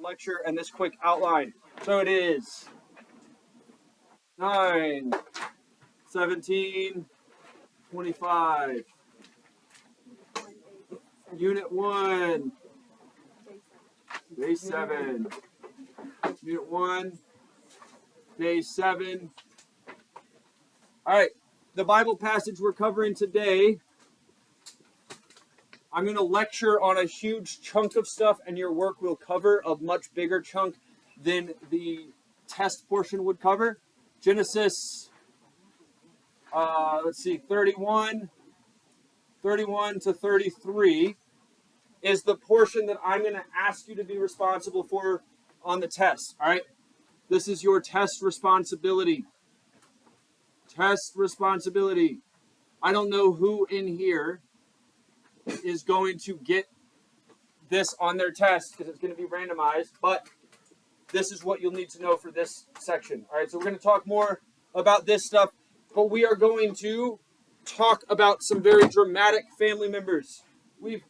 lecture and this quick outline. So it is 9, 17, 25. Unit 1, day 7. Unit 1, day 7. All right, the Bible passage we're covering today, I'm going to lecture on a huge chunk of stuff, and your work will cover a much bigger chunk than the test portion would cover. Genesis, 31 to 33 is the portion that I'm going to ask you to be responsible for on the test. All right, this is your test responsibility. Test responsibility. I don't know who in here is going to get this on their test because it's going to be randomized, but this is what you'll need to know for this section. All right, so we're going to talk more about this stuff, but we are going to talk about some very dramatic family members. You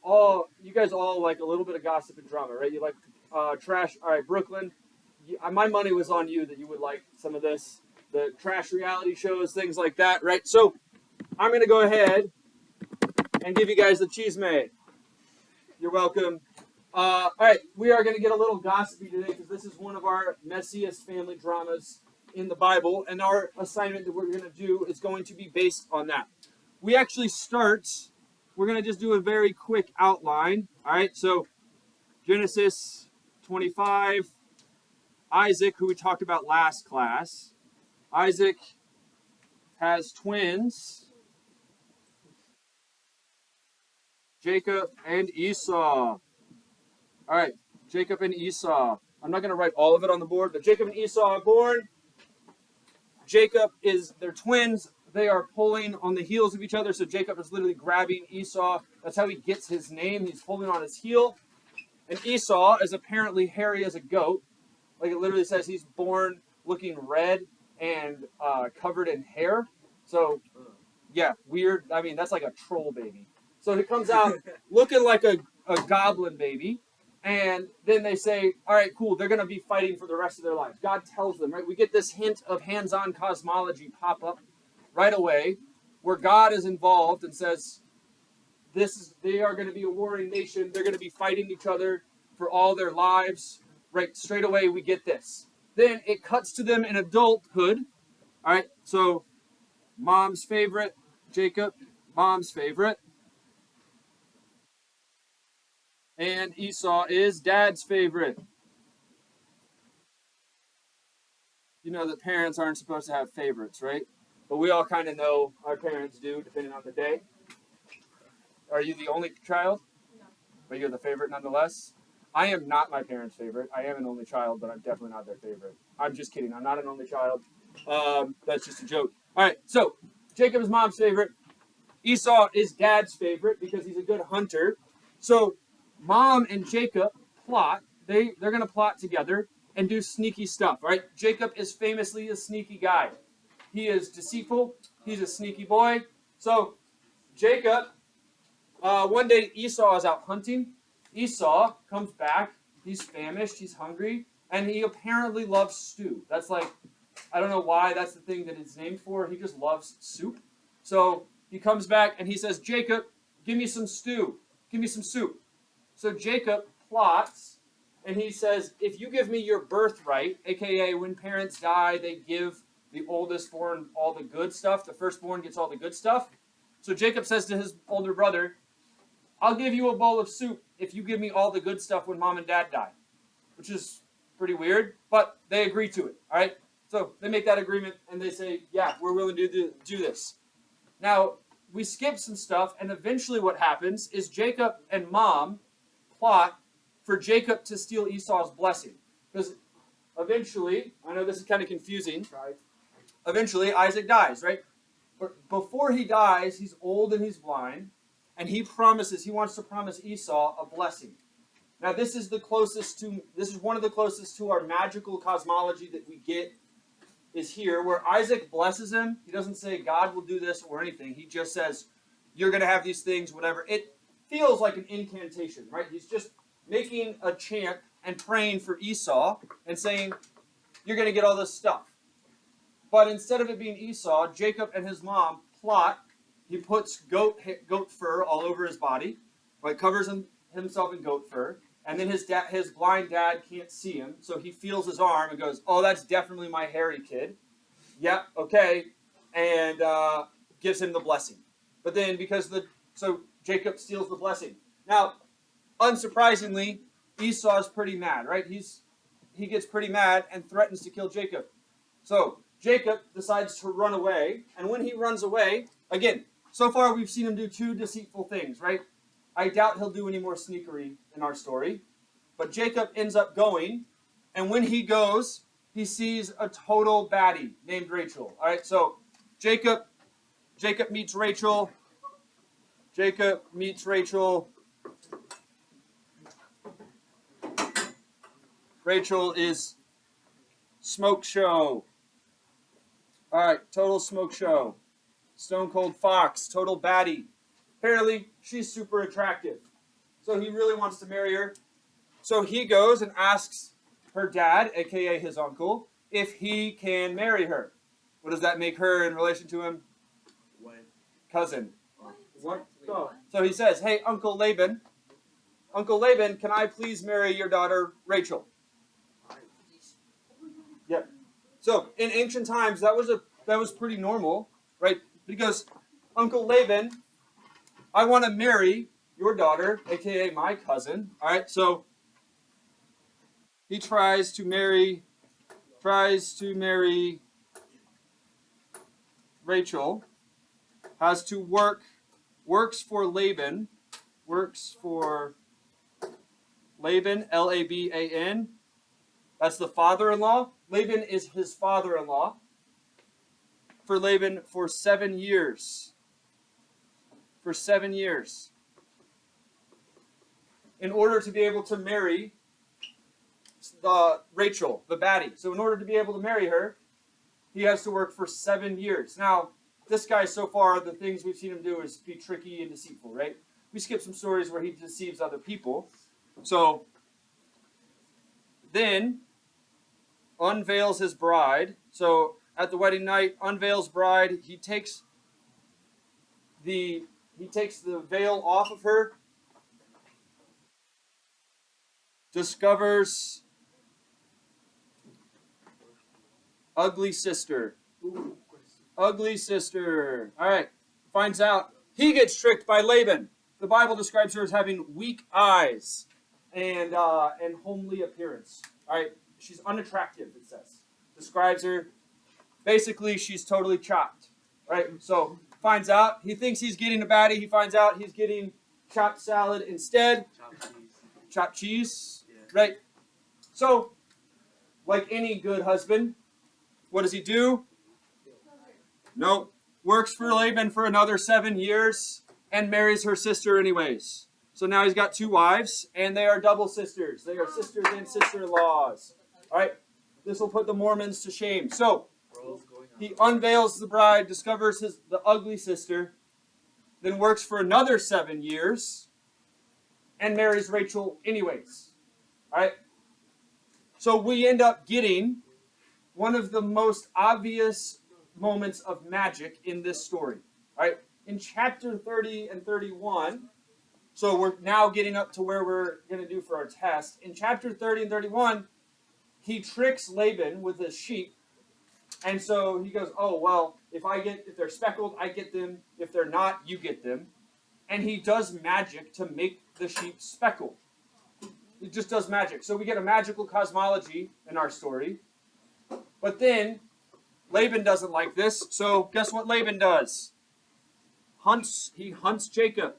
guys all like a little bit of gossip and drama, right? You like trash. All right, Brooklyn, my money was on you that you would like some of this, the trash reality shows, things like that, right? So I'm going to go ahead and give you guys the cheese may. You're welcome. All right, we are going to get a little gossipy today because this is one of our messiest family dramas in the Bible, and our assignment that we're going to do is going to be based on that. We actually we're going to just do a very quick outline. All right, so Genesis 25, Isaac, who we talked about last class. Isaac has twins, Jacob and Esau. All right, Jacob and Esau. I'm not going to write all of it on the board, but Jacob and Esau are born. They're twins. They are pulling on the heels of each other, so Jacob is literally grabbing Esau. That's how he gets his name. He's pulling on his heel. And Esau is apparently hairy as a goat. Like it literally says he's born looking red and covered in hair. So, yeah, weird. I mean, that's like a troll baby. So he comes out looking like a goblin baby. And then they say, all right, cool, they're going to be fighting for the rest of their lives. God tells them, right? We get this hint of hands-on cosmology pop up right away where God is involved and says, they are going to be a warring nation. They're going to be fighting each other for all their lives. Right, straight away we get this. Then it cuts to them in adulthood. All right, so mom's favorite, Jacob, mom's favorite. And Esau is dad's favorite. You know that parents aren't supposed to have favorites, right? But we all kind of know our parents do, depending on the day. Are you the only child? No. But you're the favorite nonetheless? I am not my parents' favorite. I am an only child, but I'm definitely not their favorite. I'm just kidding. I'm not an only child. That's just a joke. All right, so Jacob is mom's favorite. Esau is dad's favorite because he's a good hunter. So Mom and Jacob plot. They're going to plot together and do sneaky stuff. Right? Jacob is famously a sneaky guy. He is deceitful. He's a sneaky boy. So Jacob, one day Esau is out hunting. Esau comes back. He's famished. He's hungry. And he apparently loves stew. That's like, I don't know why that's the thing that it's named for. He just loves soup. So he comes back and he says, Jacob, give me some stew. Give me some soup. So Jacob plots, and he says, if you give me your birthright, a.k.a. when parents die, they give the oldest born all the good stuff. The firstborn gets all the good stuff. So Jacob says to his older brother, I'll give you a bowl of soup if you give me all the good stuff when mom and dad die. Which is pretty weird, but they agree to it, all right? So they make that agreement, and they say, yeah, we're willing to do this. Now, we skip some stuff, and eventually what happens is Jacob and mom plot for Jacob to steal Esau's blessing. Because eventually, I know this is kind of confusing, eventually Isaac dies, right? But before he dies, he's old and he's blind, and he wants to promise Esau a blessing. Now this is one of the closest to our magical cosmology that we get is here, where Isaac blesses him. He doesn't say God will do this or anything. He just says, you're going to have these things, whatever. It feels like an incantation, right? He's just making a chant and praying for Esau and saying, you're going to get all this stuff. But instead of it being Esau, Jacob and his mom plot. He puts goat fur all over his body, like covers himself in goat fur. And then his blind dad can't see him, so he feels his arm and goes, oh, that's definitely my hairy kid. Yep, okay. And gives him the blessing. But then so Jacob steals the blessing. Now, unsurprisingly, Esau's pretty mad, right? He gets pretty mad and threatens to kill Jacob. So Jacob decides to run away, and when he runs away, again, so far we've seen him do two deceitful things, right? I doubt he'll do any more sneakery in our story. But Jacob ends up going, and when he goes, he sees a total baddie named Rachel. All right, so Jacob meets Rachel. Jacob meets Rachel. Rachel is smoke show. All right, total smoke show. Stone Cold Fox, total baddie. Apparently, she's super attractive. So he really wants to marry her. So he goes and asks her dad, a.k.a. his uncle, if he can marry her. What does that make her in relation to him? Cousin. What? So he says, hey, Uncle Laban, can I please marry your daughter, Rachel? Yep. So in ancient times, that was pretty normal, right? He goes, Uncle Laban, I want to marry your daughter, a.k.a. my cousin. All right, so he tries to marry Rachel, has to works for Laban, Laban, that's the father-in-law. Laban is his father-in-law. For Laban for 7 years. For 7 years. In order to be able to marry Rachel, the baddie. So in order to be able to marry her, he has to work for 7 years. Now, this guy so far, the things we've seen him do is be tricky and deceitful, right? We skip some stories where he deceives other people. So then unveils his bride. So at the wedding night, unveils bride. He takes the veil off of her. Discovers ugly sister. Ugly sister. All right. Finds out he gets tricked by Laban. The Bible describes her as having weak eyes and homely appearance. All right. She's unattractive, it says. Describes her. Basically, she's totally chopped. Right? So, finds out. He thinks he's getting a baddie. He finds out he's getting chopped salad instead. Chopped cheese. Yeah. Right? So, like any good husband, what does he do? Nope. Works for Laban for another 7 years and marries her sister anyways. So now he's got 2 wives, and they are double sisters. They are sisters and sister-in-laws. All right? This will put the Mormons to shame. So, he unveils the bride, discovers the ugly sister, then works for another 7 years, and marries Rachel anyways. All right? So we end up getting one of the most obvious moments of magic in this story. All right? In chapter 30 and 31, so we're now getting up to where we're going to do for our test. In chapter 30 and 31, he tricks Laban with his sheep. And so he goes, oh, well, if they're speckled, I get them. If they're not, you get them. And he does magic to make the sheep speckled. He just does magic. So we get a magical cosmology in our story. But then Laban doesn't like this. So guess what Laban does? He hunts Jacob.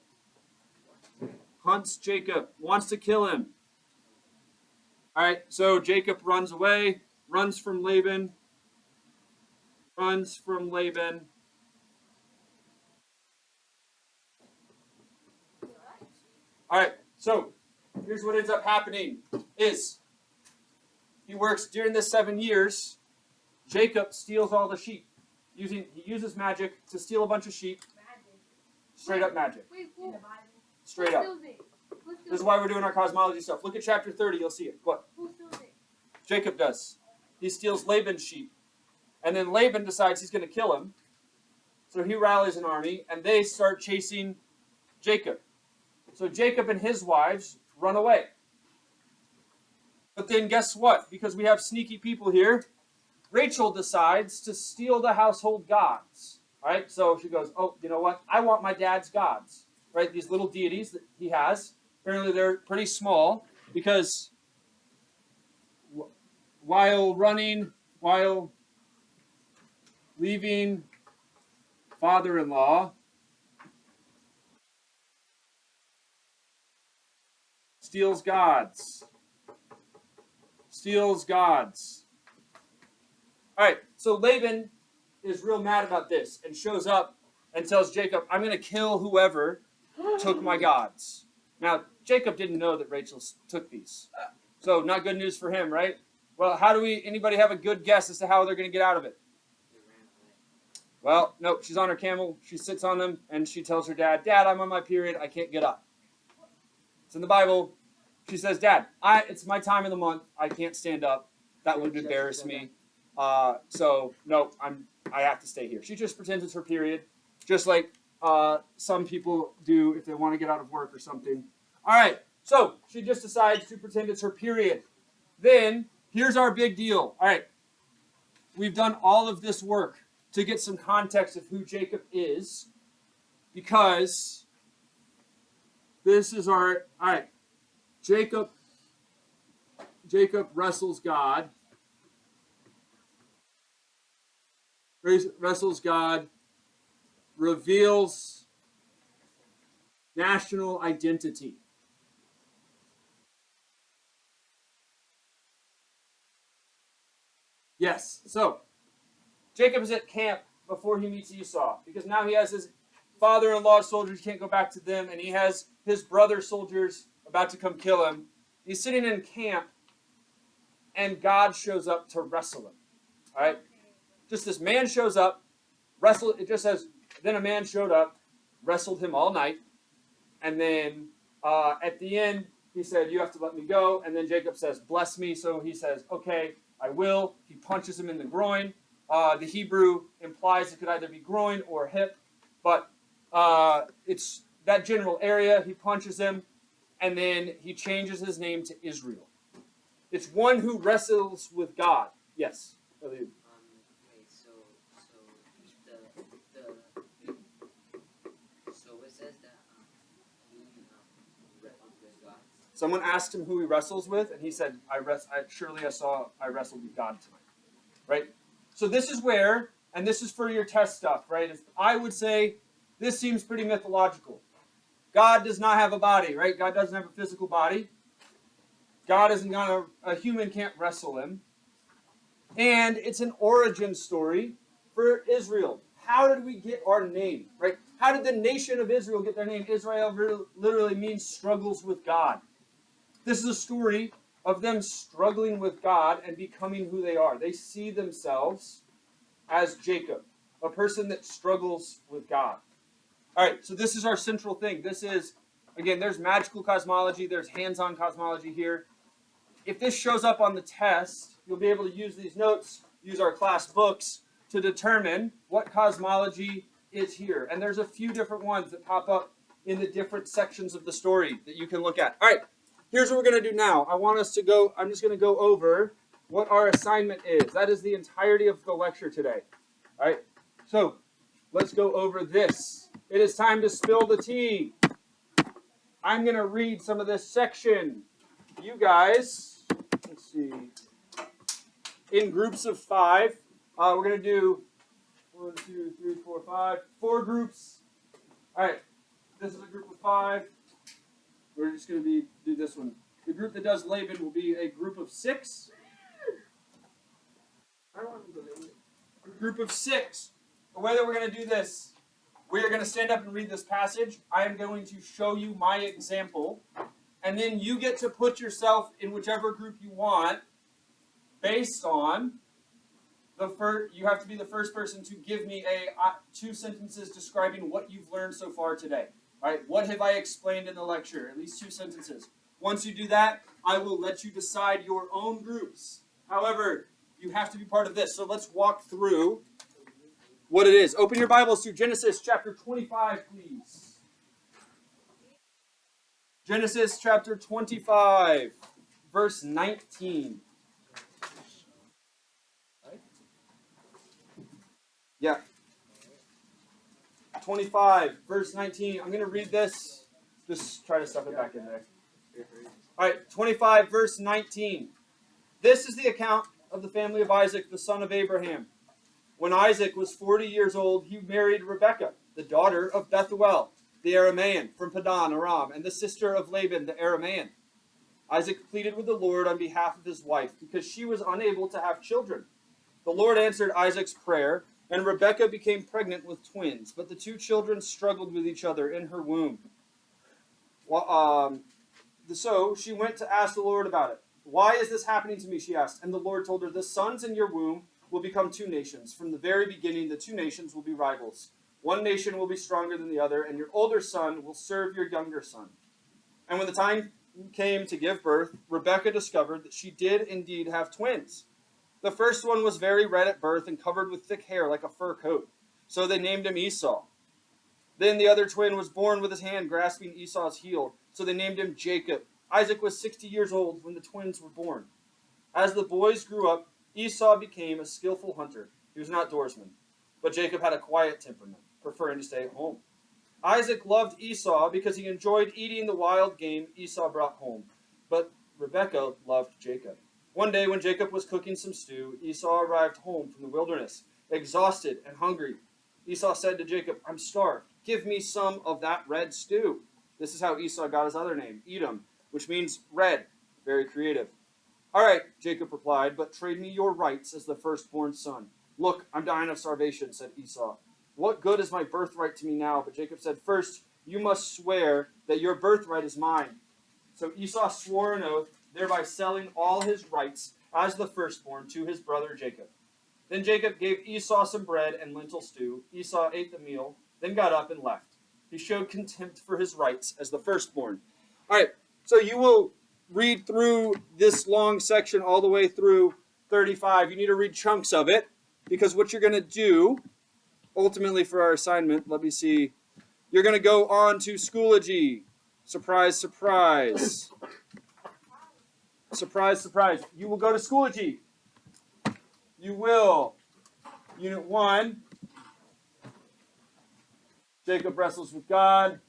Hunts Jacob. Wants to kill him. All right, so Jacob runs away. Runs from Laban. Runs from Laban. All right, so here's what ends up happening is he works during this 7 years. Jacob steals all the sheep. He uses magic to steal a bunch of sheep. Straight up magic. Straight up. This is why we're doing our cosmology stuff. Look at chapter 30. You'll see it. What? Who steals it? Jacob does. He steals Laban's sheep. And then Laban decides he's going to kill him. So he rallies an army, and they start chasing Jacob. So Jacob and his wives run away. But then guess what? Because we have sneaky people here, Rachel decides to steal the household gods. All right, so she goes, oh, you know what? I want my dad's gods. Right, these little deities that he has. Apparently they're pretty small because while leaving father-in-law, steals gods. All right, so Laban is real mad about this and shows up and tells Jacob, I'm going to kill whoever took my gods. Now, Jacob didn't know that Rachel took these. So, not good news for him, right? Well, anybody have a good guess as to how they're going to get out of it? Well, nope, she's on her camel, she sits on them, and she tells her dad, Dad, I'm on my period, I can't get up. It's in the Bible. She says, Dad, it's my time of the month, I can't stand up. That would embarrass me. So, no, I have to stay here. She just pretends it's her period, just like some people do if they want to get out of work or something. All right, so she just decides to pretend it's her period. Then, here's our big deal. All right, we've done all of this work to get some context of who Jacob is, because this is all right, Jacob wrestles God. Wrestles God, reveals national identity. Yes, so Jacob is at camp before he meets Esau, because now he has his father-in-law soldiers, he can't go back to them, and he has his brother soldiers about to come kill him. He's sitting in camp, and God shows up to wrestle him. All right? Just this man shows up, it just says, then a man showed up, wrestled him all night, and then at the end, he said, you have to let me go, and then Jacob says, bless me, so he says, okay, I will. He punches him in the groin. The Hebrew implies it could either be groin or hip, but it's that general area. He punches him, and then he changes his name to Israel. It's one who wrestles with God. Yes? Wait, so it says that he wrestled with God. Someone asked him who he wrestles with, and he said, I wrestled with God tonight. Right? So this is where, and this is for your test stuff, right? I would say this seems pretty mythological. God does not have a body, right? God doesn't have a physical body. God isn't a human can't wrestle him. And it's an origin story for Israel. How did we get our name, right? How did the nation of Israel get their name? Israel literally means struggles with God. This is a story of them struggling with God and becoming who they are. They see themselves as Jacob, a person that struggles with God. All right, so this is our central thing. This is, again, there's magical cosmology, there's hands-on cosmology here. If this shows up on the test, you'll be able to use these notes, use our class books to determine what cosmology is here. And there's a few different ones that pop up in the different sections of the story that you can look at. All right, here's what we're going to do now. I'm just going to go over what our assignment is. That is the entirety of the lecture today. All right, so let's go over this. It is time to spill the tea. I'm going to read some of this section. You guys, let's see, in groups of 5, we're going to do 1, 2, 3, 4, 5, 4 groups. All right, this is a group of 5. We're just going to do this one. The group that does Laban will be a group of 6. Group of 6. The way that we're going to do this, we are going to stand up and read this passage. I am going to show you my example. And then you get to put yourself in whichever group you want based on you have to be the first person to give me 2 sentences describing what you've learned so far today. All right, what have I explained in the lecture? At least 2 sentences. Once you do that, I will let you decide your own groups. However, you have to be part of this. So let's walk through what it is. Open your Bibles to Genesis chapter 25, please. Genesis chapter 25, verse 19. Yeah. 25, verse 19. I'm going to read this. Just try to stuff it back in there. All right, 25, verse 19. This is the account of the family of Isaac, the son of Abraham. When Isaac was 40 years old, he married Rebekah, the daughter of Bethuel, the Aramean, from Padan Aram, and the sister of Laban, the Aramean. Isaac pleaded with the Lord on behalf of his wife, because she was unable to have children. The Lord answered Isaac's prayer, and Rebekah became pregnant with twins, but the 2 children struggled with each other in her womb. So she went to ask the Lord about it. Why is this happening to me, she asked. And the Lord told her, the sons in your womb will become 2 nations. From the very beginning, the 2 nations will be rivals. One nation will be stronger than the other, and your older son will serve your younger son. And when the time came to give birth, Rebekah discovered that she did indeed have twins. The first one was very red at birth and covered with thick hair like a fur coat. So they named him Esau. Then the other twin was born with his hand grasping Esau's heel. So they named him Jacob. Isaac was 60 years old when the twins were born. As the boys grew up, Esau became a skillful hunter. He was an outdoorsman. But Jacob had a quiet temperament, preferring to stay at home. Isaac loved Esau because he enjoyed eating the wild game Esau brought home. But Rebekah loved Jacob. One day when Jacob was cooking some stew, Esau arrived home from the wilderness, exhausted and hungry. Esau said to Jacob, I'm starved. Give me some of that red stew. This is how Esau got his other name, Edom, which means red. Very creative. All right, Jacob replied, but trade me your rights as the firstborn son. Look, I'm dying of starvation, said Esau. What good is my birthright to me now? But Jacob said, first, you must swear that your birthright is mine. So Esau swore an oath, thereby selling all his rights as the firstborn to his brother Jacob. Then Jacob gave Esau some bread and lentil stew. Esau ate the meal, then got up and left. He showed contempt for his rights as the firstborn. All right, so you will read through this long section all the way through 35. You need to read chunks of it, because what you're going to do, ultimately for our assignment, let me see, you're going to go on to Schoology. Surprise, surprise. Surprise, surprise. You will go to Schoology. You will. Unit 1. Jacob wrestles with God.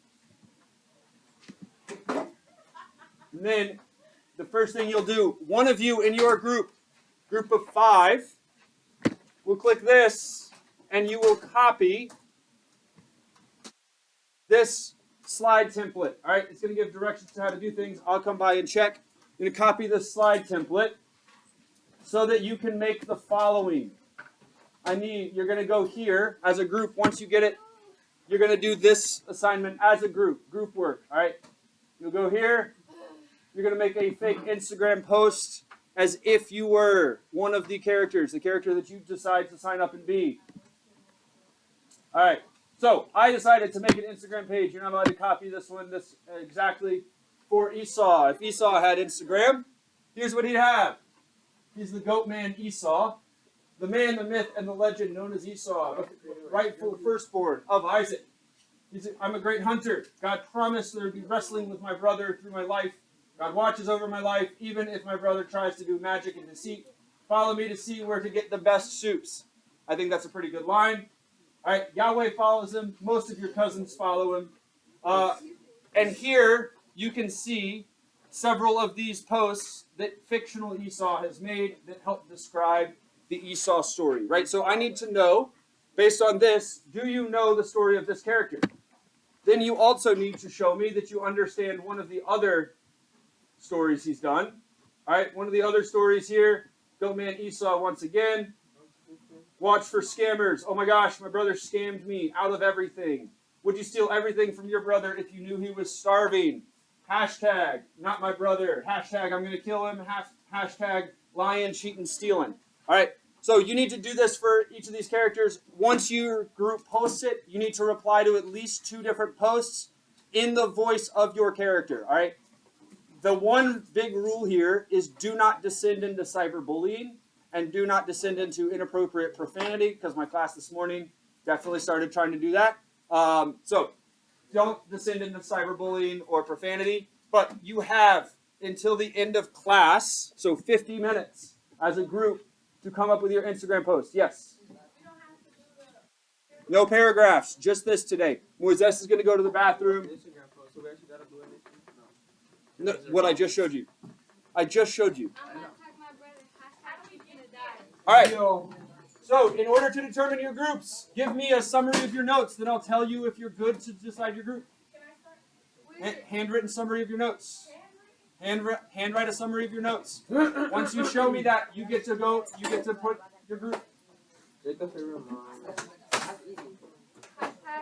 And then the first thing you'll do, one of you in your group of 5, will click this, and you will copy this slide template. All right, it's going to give directions to how to do things. I'll come by and check. I'm going to copy this slide template so that you can make the following. You're going to go here as a group. Once you get it, you're going to do this assignment as a group work. All right, you'll go here. You're going to make a fake Instagram post as if you were one of the characters, the character that you decide to sign up and be. All right, so I decided to make an Instagram page. You're not allowed to copy this one exactly for Esau. If Esau had Instagram, here's what he'd have. He's the goat man Esau, the man, the myth, and the legend known as Esau, the rightful firstborn of Isaac. I'm a great hunter. God promised there would be wrestling with my brother through my life. God watches over my life, even if my brother tries to do magic and deceit. Follow me to see where to get the best soups. I think that's a pretty good line. All right, Yahweh follows him. Most of your cousins follow him. And here you can see several of these posts that fictional Esau has made that help describe the Esau story, right? So I need to know, based on this, do you know the story of this character? Then you also need to show me that you understand one of the other stories he's done. All right, one of the other stories here, Goat Man Esau once again. Watch for scammers. Oh my gosh, my brother scammed me out of everything. Would you steal everything from your brother if you knew he was starving? Hashtag, not my brother. Hashtag, I'm going to kill him. Hashtag, lying, cheating, stealing. All right, so you need to do this for each of these characters. Once your group posts it, you need to reply to at least 2 different posts. in the voice of your character. All right. The one big rule here is do not descend into cyberbullying and do not descend into inappropriate profanity, because my class this morning definitely started trying to do that. So don't descend into cyberbullying or profanity, but you have until the end of class, so 50 minutes as a group, to come up with your Instagram post. Yes? No paragraphs, just this today. Moises is going to go to the bathroom. No, what I just showed you. I just showed you. All right. So, in order to determine your groups, give me a summary of your notes. Then I'll tell you if you're good to decide your group. Handwritten summary of your notes. Handwrite a summary of your notes. Once you show me that, you get to go. You get to put your group.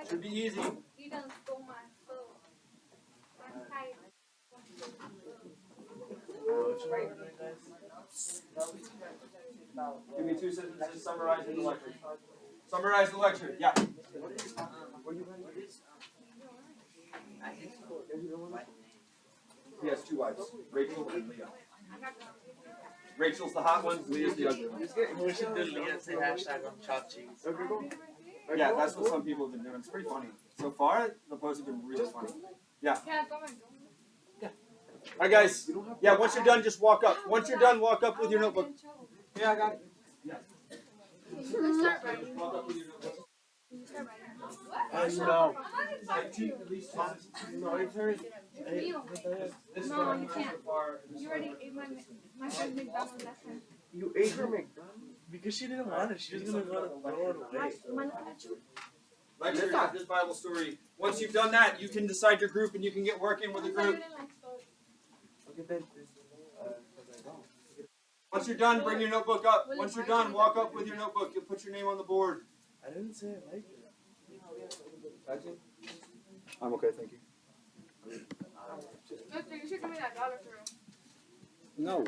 Should be easy. Give me 2 sentences summarizing the lecture. Summarize the lecture. Yeah. He has 2 wives, Rachel and Leah. Rachel's the hot one, Leah's the ugly one. We should do Leah say hashtag on chopped cheese. Yeah, that's what some people have been doing. It's pretty funny. So far, the posts have been really funny. Yeah. All right, guys. Yeah, once you're done, just walk up. Once you're done, walk up with your notebook. Yeah, I got it. Yeah. Walk up with your notebook. No. At least 2 sentences. No, it's very. No, you can't. You already ate my friend McDonald's last time. You ate her McDonald's? Because she didn't want it. She was going to go to throw it away. Lecture is this Bible story. Once you've done that, you can decide your group and you can get working with the group. Once you're done, bring your notebook up. Once you're done, walk up with your notebook. You'll put your name on the board. I didn't say I liked it. I'm okay, thank you. You should give me that dollar for real. No.